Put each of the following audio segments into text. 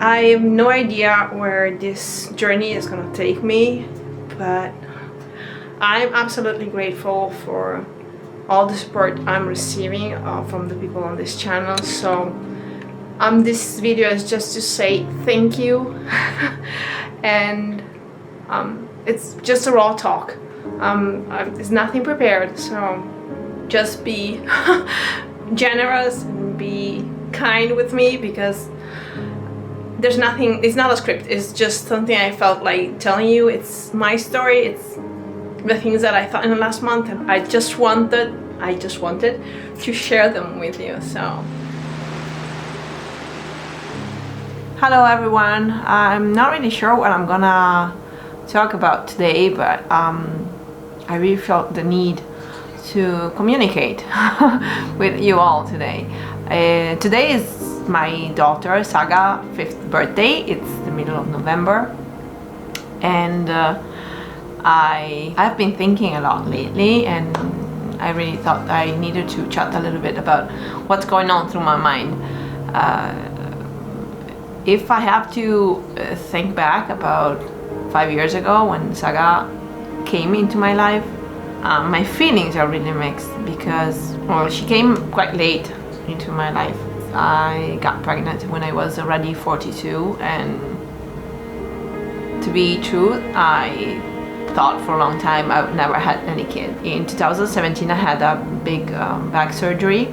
I have no idea where this journey is gonna take me, but I'm absolutely grateful for all the support I'm receiving from the people on this channel. So this video is just to say thank you and it's just a raw talk. There's nothing prepared, so just be generous and be kind with me, because there's nothing, it's not a script, it's just something I felt like telling you. It's my story, it's the things that I thought in the last month, and I just wanted to share them with you. So hello everyone, I'm not really sure what I'm gonna talk about today, but I really felt the need to communicate with you all today. Today is my daughter Saga's 5th birthday. It's the middle of November, and I've been thinking a lot lately, and I really thought I needed to chat a little bit about what's going on through my mind. If I have to think back about 5 years ago when Saga came into my life, my feelings are really mixed, because, well, she came quite late into my life. I got pregnant when I was already 42, and to be true, I thought for a long time I would never had any kid. In 2017 I had a big back surgery,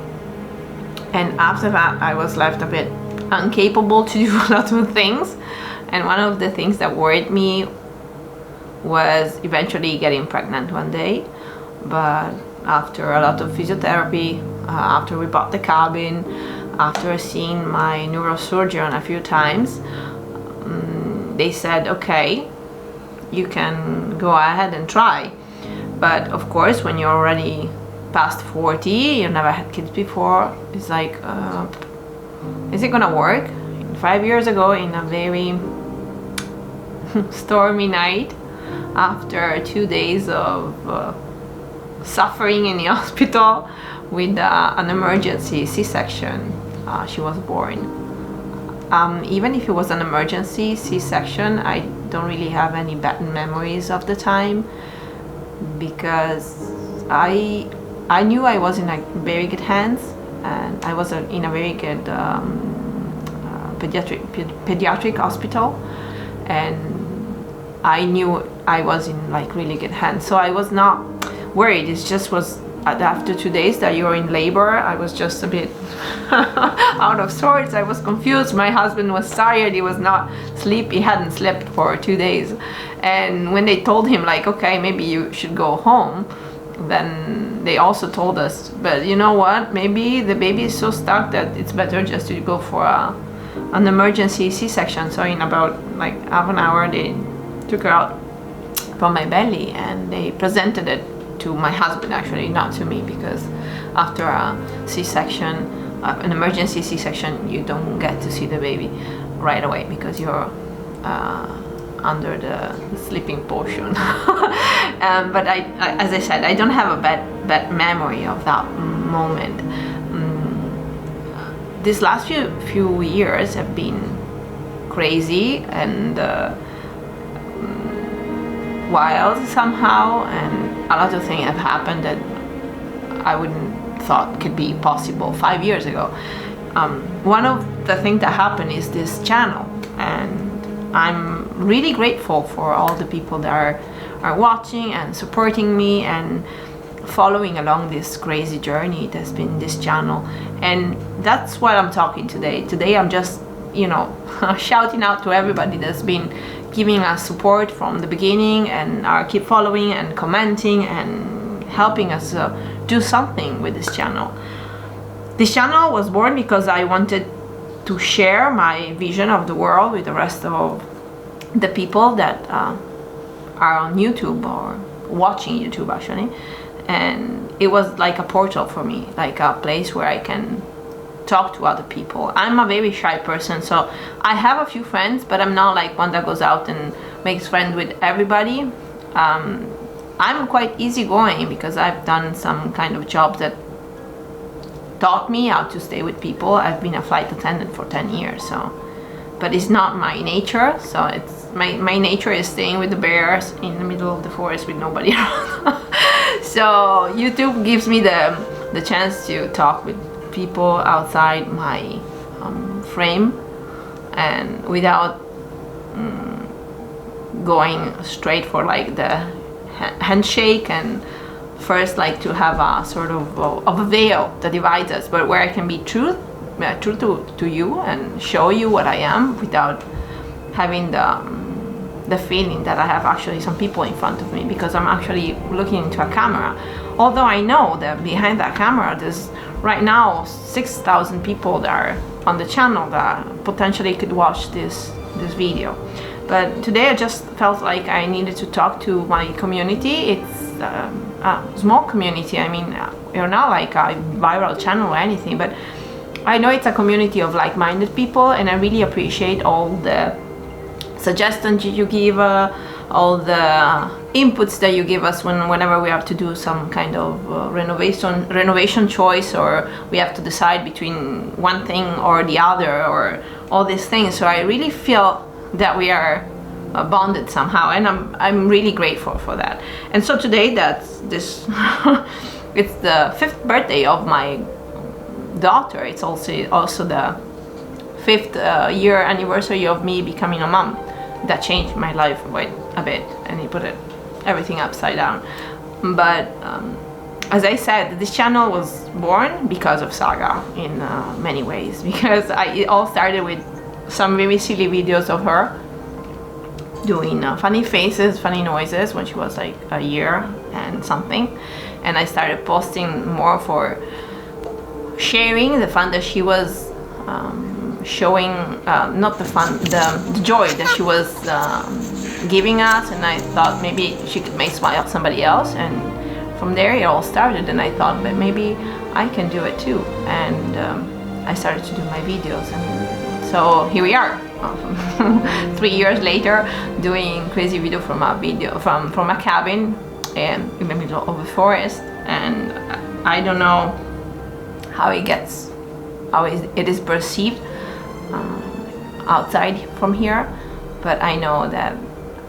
and after that I was left a bit incapable to do a lot of things, and one of the things that worried me was eventually getting pregnant one day. But after a lot of physiotherapy, after we bought the cabin, after seeing my neurosurgeon a few times, they said, okay, you can go ahead and try. But of course, when you're already past 40, you never had kids before, it's like, is it gonna work? 5 years ago, in a very stormy night, after 2 days of suffering in the hospital with an emergency C-section, she was born. Even if it was an emergency C-section, I don't really have any bad memories of the time, because I knew I was in like very good hands, and I was in a very good pediatric hospital, and I knew I was in like really good hands, so I was not worried. It just was after 2 days that you were in labor, I was just a bit out of sorts. I was confused. My husband was tired. He was not sleep. He hadn't slept for 2 days, and when they told him like, okay, maybe you should go home, then they also told us, but you know what, maybe the baby is so stuck that it's better just to go for an emergency C-section. So in about like half an hour they took her out from my belly, and they presented it to my husband, actually, not to me, because after a C-section, an emergency C-section, you don't get to see the baby right away because you're under the sleeping portion. But as I said, I don't have a bad memory of that moment. These last few years have been crazy and wild somehow, and a lot of things have happened that I wouldn't thought could be possible 5 years ago. One of the things that happened is this channel, and I'm really grateful for all the people that are watching and supporting me and following along this crazy journey that's been this channel. And that's what I'm talking today. Today I'm just, you know, shouting out to everybody that's been giving us support from the beginning and keep following and commenting and helping us do something with this channel. This channel was born because I wanted to share my vision of the world with the rest of the people that are on YouTube or watching YouTube, actually. And it was like a portal for me, like a place where I can talk to other people. I'm a very shy person, so I have a few friends, but I'm not like one that goes out and makes friends with everybody. I'm quite easygoing because I've done some kind of job that taught me how to stay with people. I've been a flight attendant for 10 years, so but it's not my nature. So it's my nature is staying with the bears in the middle of the forest with nobody around. So YouTube gives me the chance to talk with people outside my frame, and without going straight for like the handshake, and first like to have a sort of a veil that divides us, but where I can be true to you and show you what I am without having the feeling that I have actually some people in front of me, because I'm actually looking into a camera. Although I know that behind that camera there's right now 6,000 people that are on the channel that potentially could watch this video. But today I just felt like I needed to talk to my community. It's a small community. I mean, you're not like a viral channel or anything, but I know it's a community of like-minded people, and I really appreciate all the suggestions you give, all the inputs that you give us whenever we have to do some kind of renovation choice, or we have to decide between one thing or the other, or all these things. So I really feel that we are bonded somehow, and I'm really grateful for that. And so today, that's this it's the 5th birthday of my daughter. It's also the 5th year anniversary of me becoming a mom. That changed my life quite a bit, and it put everything upside down. But as I said, this channel was born because of Saga in many ways, because it all started with some very silly videos of her doing funny faces, funny noises when she was like a year and something, and I started posting more for sharing the fun that she was showing, not the fun, the joy that she was giving us, and I thought maybe she could make smile somebody else, and from there it all started, and I thought that maybe I can do it too, and I started to do my videos, and so here we are. 3 years later, doing crazy video from a cabin in the middle of the forest, and I don't know how it is perceived outside from here, but I know that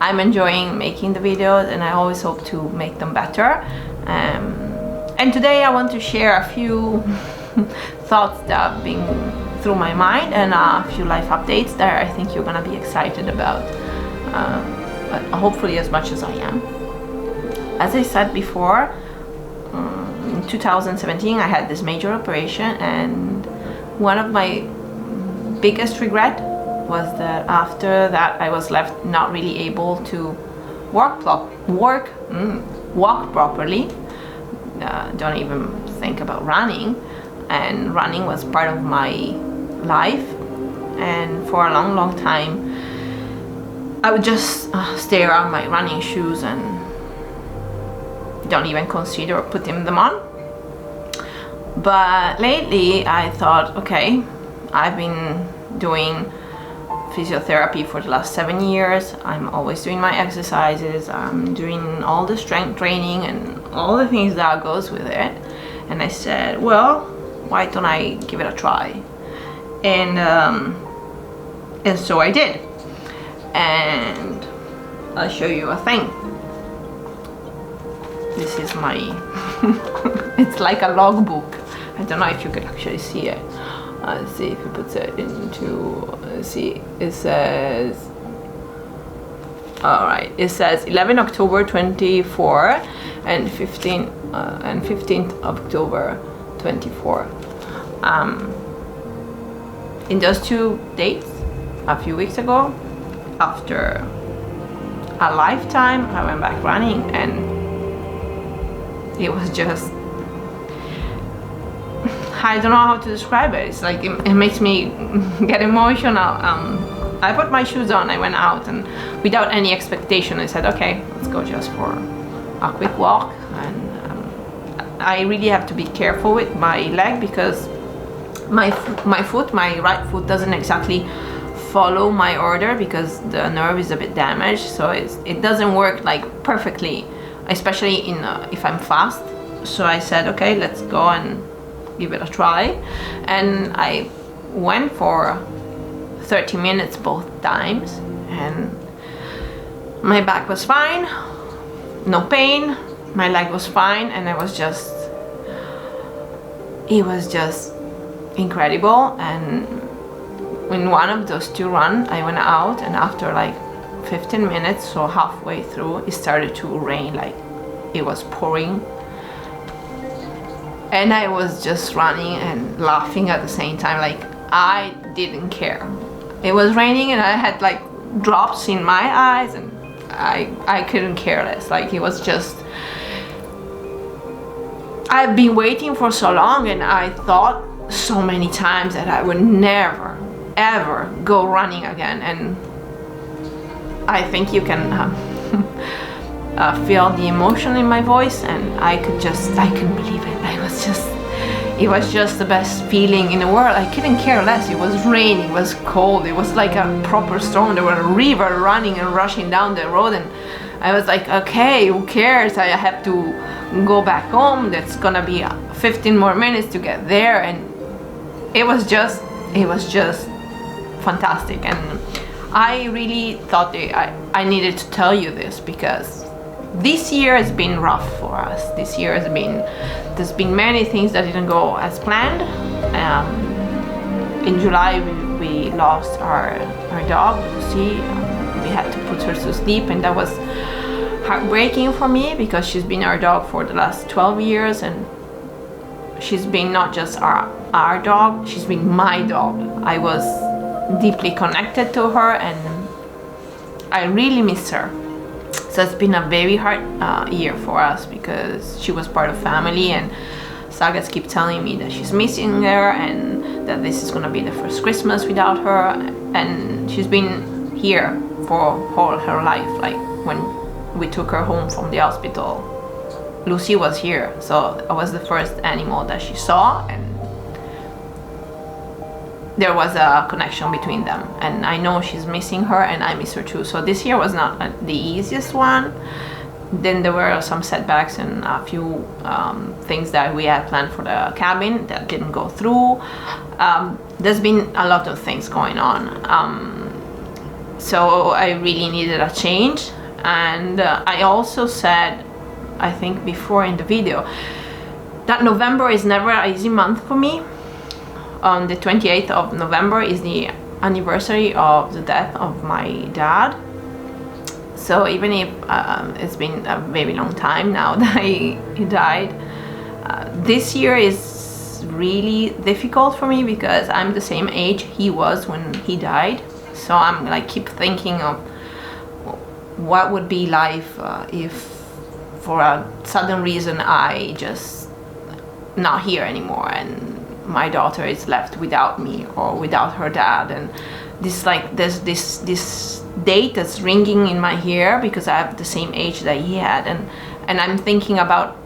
I'm enjoying making the videos, and I always hope to make them better. And today I want to share a few thoughts that have been through my mind, and a few life updates that I think you're gonna be excited about, but hopefully as much as I am. As I said before, in 2017 I had this major operation, and one of my biggest regret was that after that I was left not really able to walk properly. Don't even think about running, and running was part of my life, and for a long time I would just stay around my running shoes and don't even consider putting them on. But lately I thought, okay, I've been doing physiotherapy for the last 7 years. I'm always doing my exercises, I'm doing all the strength training and all the things that goes with it, and I said, well, why don't I give it a try? And so I did, and I'll show you a thing. This is my it's like a logbook. I don't know if you could actually see it. Let's see if you put it into, see, it says, alright, it says 11 October 24 and 15th October 24. In those 2 dates, a few weeks ago, after a lifetime, I went back running, and it was just, I don't know how to describe it. It's like it makes me get emotional. I put my shoes on, I went out, and without any expectation I said, okay, let's go just for a quick walk. And I really have to be careful with my leg, because my right foot doesn't exactly follow my order, because the nerve is a bit damaged, so it doesn't work like perfectly, especially if I'm fast. So I said, okay, let's go and give it a try, and I went for 30 minutes both times, and my back was fine, no pain, my leg was fine, and it was just incredible. And in one of those 2 runs, I went out, and after like 15 minutes, so halfway through, it started to rain, like it was pouring. And I was just running and laughing at the same time, like I didn't care. It was raining and I had like drops in my eyes, and I couldn't care less. Like it was just, I've been waiting for so long, and I thought so many times that I would never ever go running again. And I think you can feel the emotion in my voice, and I couldn't believe it. It was just the best feeling in the world. I couldn't care less. It was raining, it was cold, it was like a proper storm. There was a river running and rushing down the road, and I was like, okay, who cares? I have to go back home. That's gonna be 15 more minutes to get there. And it was just fantastic. And I really thought I needed to tell you this, because this year has been rough for us. There's been many things that didn't go as planned. In July we lost our dog, Lucy. We had to put her to sleep, and that was heartbreaking for me, because she's been our dog for the last 12 years, and she's been not just our dog, she's been my dog. I was deeply connected to her, and I really miss her. So it's been a very hard year for us, because she was part of family, and Sagas keep telling me that she's missing her, and that this is gonna be the first Christmas without her. And she's been here for all her life. Like when we took her home from the hospital, Lucy was here, so I was the first animal that she saw, and there was a connection between them. And I know she's missing her, and I miss her too. So this year was not the easiest one. Then there were some setbacks and a few things that we had planned for the cabin that didn't go through. There's been a lot of things going on. So I really needed a change. And I also said, I think before in the video, that November is never an easy month for me. On the 28th of November is the anniversary of the death of my dad. So even if it's been a very long time now that he died, this year is really difficult for me, because I'm the same age he was when he died. So I'm like keep thinking of what would be life if for a sudden reason I just not here anymore, and my daughter is left without me or without her dad. And there's this date that's ringing in my ear, because I have the same age that he had, and I'm thinking about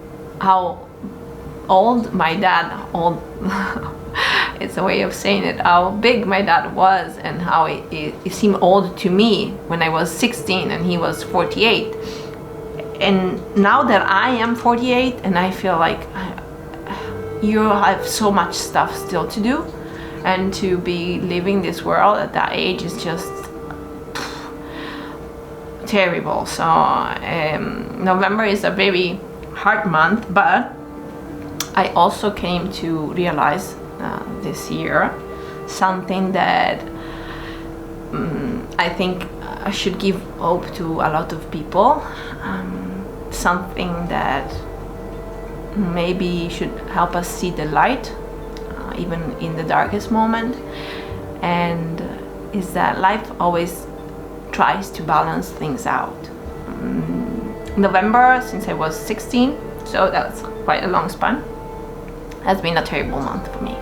how old my dad, it's a way of saying it, how big my dad was, and how it seemed old to me when I was 16 and he was 48. And now that I am 48, and I feel like you have so much stuff still to do, and to be living this world at that age is just terrible. So November is a very hard month, but I also came to realize this year something that I think I should give hope to a lot of people, something that maybe should help us see the light even in the darkest moment, and is that life always tries to balance things out. November, since I was 16, so that's quite a long span, has been a terrible month for me.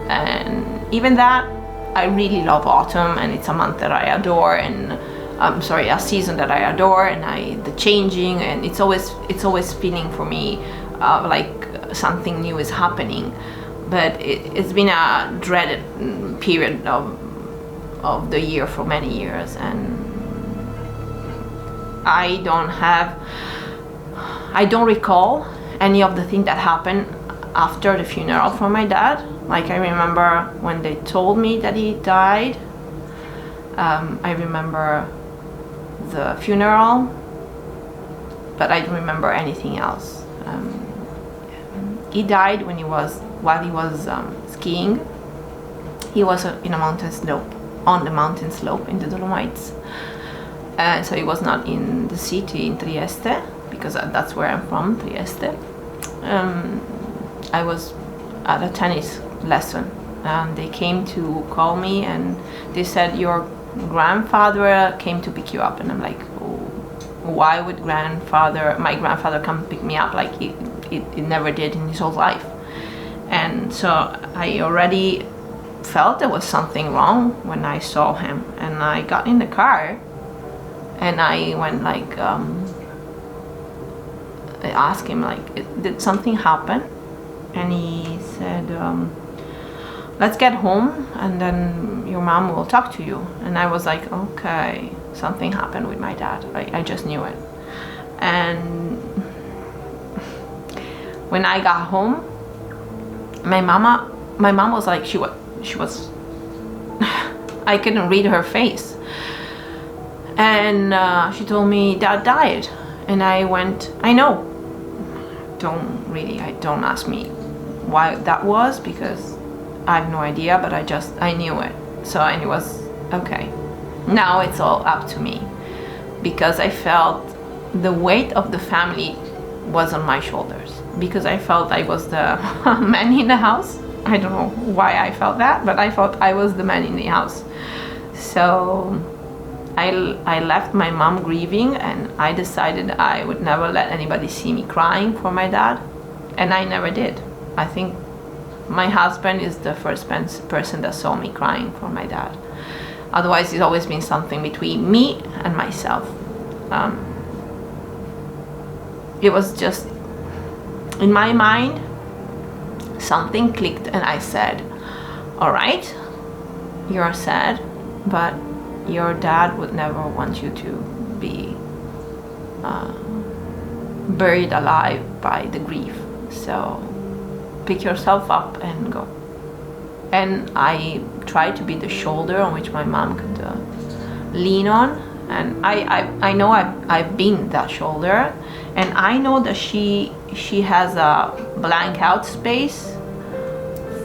And even that, I really love autumn, and it's a month that I adore, and a season that I adore, and the changing, and it's always feeling for me like something new is happening. But it's been a dreaded period of the year for many years, and I don't recall any of the things that happened after the funeral for my dad. Like, I remember when they told me that he died. I remember the funeral, but I don't remember anything else. He died while he was skiing. He was in a mountain slope, on the mountain slope in the Dolomites. So he was not in the city in Trieste, because that's where I'm from, Trieste. I was at a tennis lesson, and they came to call me, and they said, your grandfather came to pick you up. And I'm like, oh, why would my grandfather come pick me up? Like, it never did in his whole life. And so I already felt there was something wrong when I saw him, and I got in the car and I went like, I asked him, like, did something happen? And he said, let's get home and then your mom will talk to you. And I was like, okay, something happened with my dad. I just knew it. And when I got home, my mom was like, she was I couldn't read her face. And she told me, Dad died. And I went, I know. Don't ask me why that was, because I have no idea, but I knew it. So, and it was okay. Now it's all up to me, because I felt the weight of the family was on my shoulders, because I felt I was the man in the house. I don't know why I felt that, but I felt I was the man in the house. So I left my mom grieving, and I decided I would never let anybody see me crying for my dad, and I never did. I think my husband is the first person that saw me crying for my dad. Otherwise, it's always been something between me and myself. It was just, in my mind, something clicked, and I said, all right, you're sad, but your dad would never want you to be buried alive by the grief. So pick yourself up and go. And I tried to be the shoulder on which my mom could lean on. And I know I've been that shoulder, and I know that she has a blank out space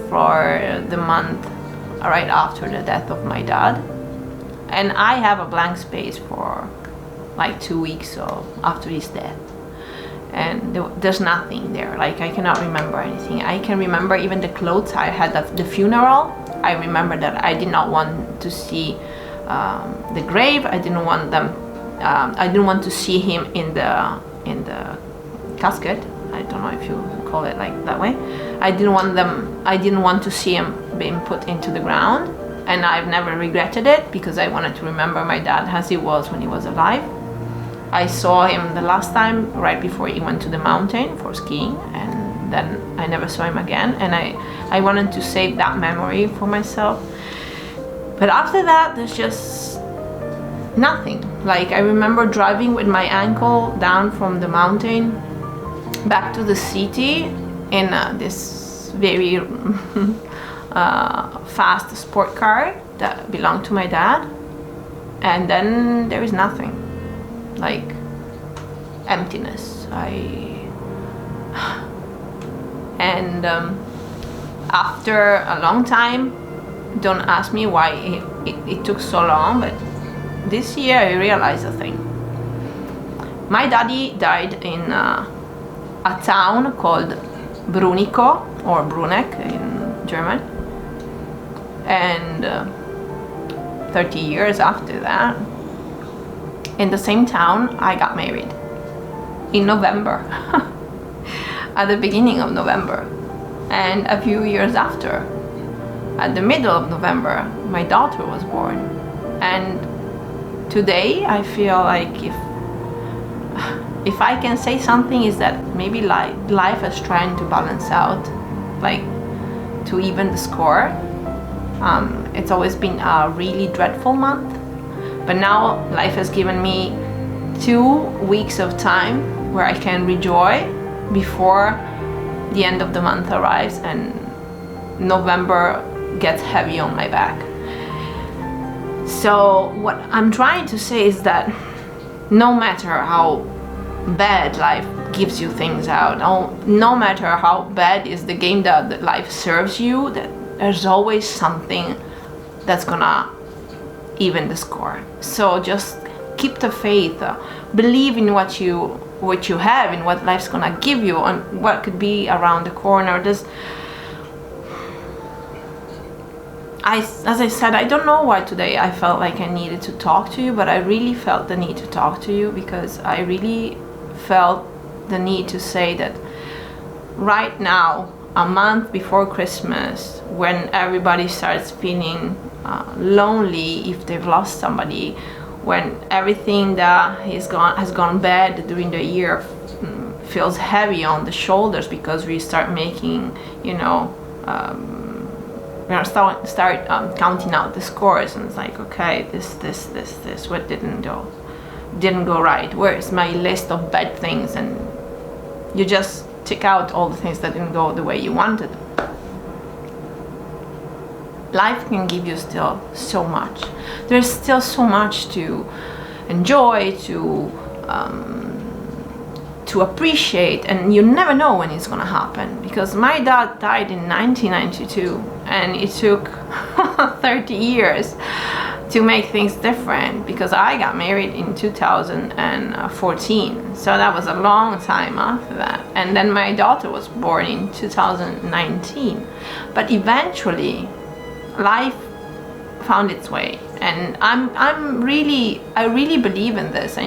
for the month right after the death of my dad. And I have a blank space for like 2 weeks or after his death. And there's nothing there. Like, I cannot remember anything. I can remember even the clothes I had at the funeral. I remember that I did not want to see the grave. I didn't want to see him in the casket. I don't know if you call it like that way. I didn't want to see him being put into the ground. And I've never regretted it, because I wanted to remember my dad as he was when he was alive. I saw him the last time right before he went to the mountain for skiing, and then I never saw him again. And I wanted to save that memory for myself. But after that, there's just nothing. Like, I remember driving with my ankle down from the mountain back to the city in this very fast sport car that belonged to my dad, and then there is nothing, like emptiness. And after a long time, don't ask me why it took so long, but this year I realized a thing. My daddy died in a town called Brunico, or Bruneck in German. And 30 years after that, in the same town, I got married in November, at the beginning of November. And a few years after, at the middle of November, my daughter was born. And today I feel like if I can say something, is that maybe life is trying to balance out, like to even the score. It's always been a really dreadful month, but now life has given me 2 weeks of time where I can rejoice before the end of the month arrives and November gets heavy on my back. So what I'm trying to say is that no matter how bad life gives you things out, no matter how bad is the game that life serves you, that there's always something that's gonna even the score. So just keep the faith, believe in what you have, in what life's gonna give you, and what could be around the corner. As I said, I don't know why today I felt like I needed to talk to you, but I really felt the need to talk to you, because I really felt the need to say that right now, a month before Christmas, when everybody starts feeling lonely if they've lost somebody, when everything that has gone bad during the year feels heavy on the shoulders, because we start making, start counting out the scores, and it's like, okay, this, what didn't go right? Where's my list of bad things? And you just tick out all the things that didn't go the way you wanted. Life can give you still so much. There's still so much to enjoy, to appreciate, and you never know when it's gonna happen. Because my dad died in 1992, and it took 30 years to make things different, because I got married in 2014, so that was a long time after that. And then my daughter was born in 2019, but eventually life found its way. And I really believe in this.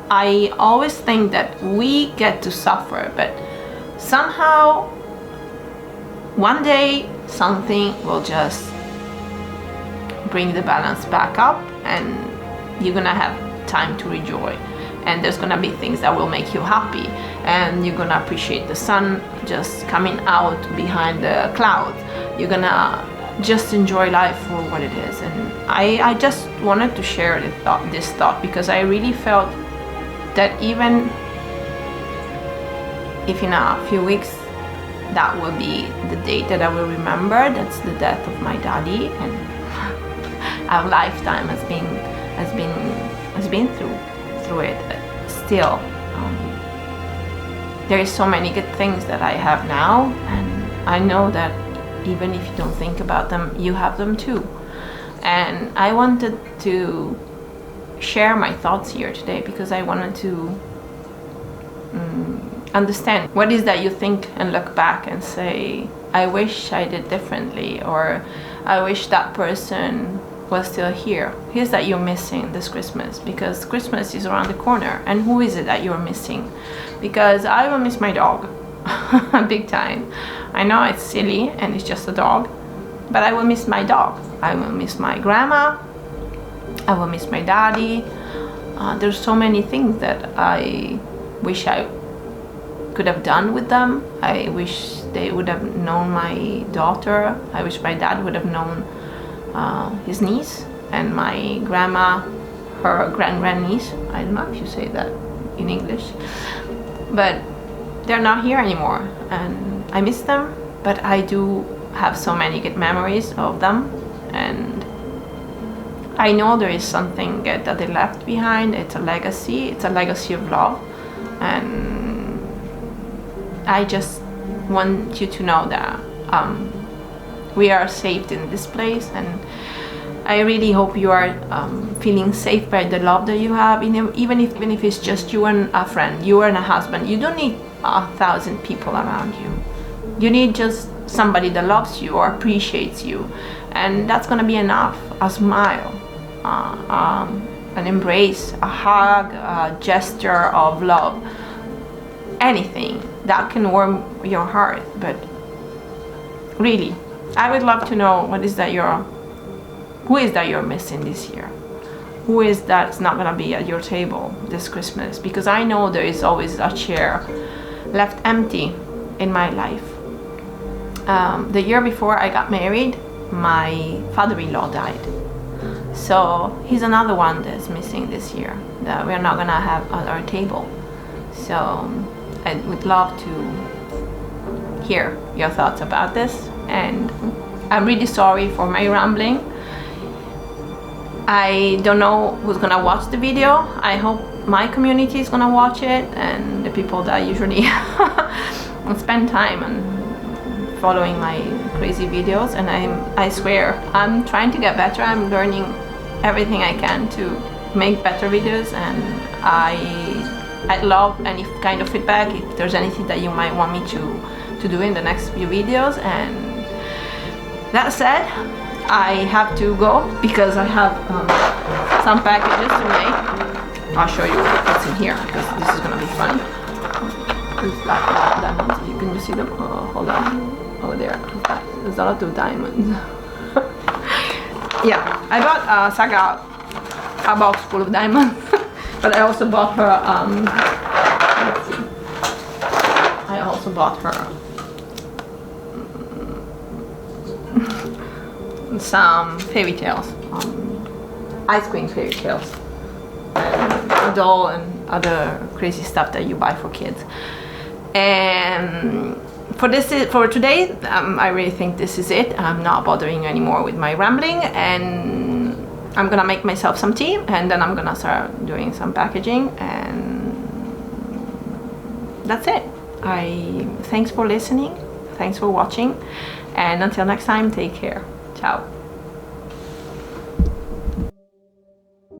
I always think that we get to suffer, but somehow one day something will just bring the balance back up, and you're gonna have time to enjoy, and there's gonna be things that will make you happy, and you're gonna appreciate the sun just coming out behind the clouds. You're gonna just enjoy life for what it is. And I just wanted to share this thought, because I really felt that even if in a few weeks that will be the date that I will remember, that's the death of my daddy, and our lifetime has been through it. Still, there is so many good things that I have now, and I know that even if you don't think about them, you have them too. And I wanted to share my thoughts here today, because I wanted to understand what is that you think and look back and say, I wish I did differently, or I wish that person was still here. Here's that you're missing this Christmas, because Christmas is around the corner. And who is it that you're missing? Because I will miss my dog big time. I know it's silly and it's just a dog, but I will miss my dog. I will miss my grandma. I will miss my daddy. There's so many things that I wish I could have done with them. I wish they would have known my daughter. I wish my dad would have known his niece, and my grandma, her grandniece. I don't know if you say that in English, but they're not here anymore, and I miss them. But I do have so many good memories of them, and I know there is something good that they left behind. It's a legacy. It's a legacy of love, and I just want you to know that we are safe in this place, and I really hope you are feeling safe by the love that you have. Even if it's just you and a friend, you and a husband. You don't need 1,000 people around you. You need just somebody that loves you or appreciates you, and that's gonna be enough. A smile, an embrace, a hug, a gesture of love, anything that can warm your heart. But really, I would love to know who is that you're missing this year. Who is that's not gonna be at your table this Christmas? Because I know there is always a chair left empty in my life. The year before I got married, my father-in-law died. So he's another one that's missing this year, that we're not gonna have at our table. So I would love to hear your thoughts about this, and I'm really sorry for my rambling. I don't know who's gonna watch the video. I hope my community is gonna watch it, and the people that usually spend time and following my crazy videos. And I swear I'm trying to get better. I'm learning everything I can to make better videos, and I'd love any kind of feedback if there's anything that you might want me to do in the next few videos. And that said, I have to go because I have some packages to make. I'll show you what's in here because this is gonna be fun. There's black diamonds. Can you see them? Oh, hold on. Over there. There's a lot of diamonds. Yeah, I bought Saga a box full of diamonds, but I also bought her. Let's see. I also bought her some fairy tales, ice cream fairy tales, and a doll and other crazy stuff that you buy for kids. And for today, I really think this is it. I'm not bothering you anymore with my rambling, and I'm gonna make myself some tea, and then I'm gonna start doing some packaging, and that's it. Thanks for listening, thanks for watching, and until next time, take care. Ciao.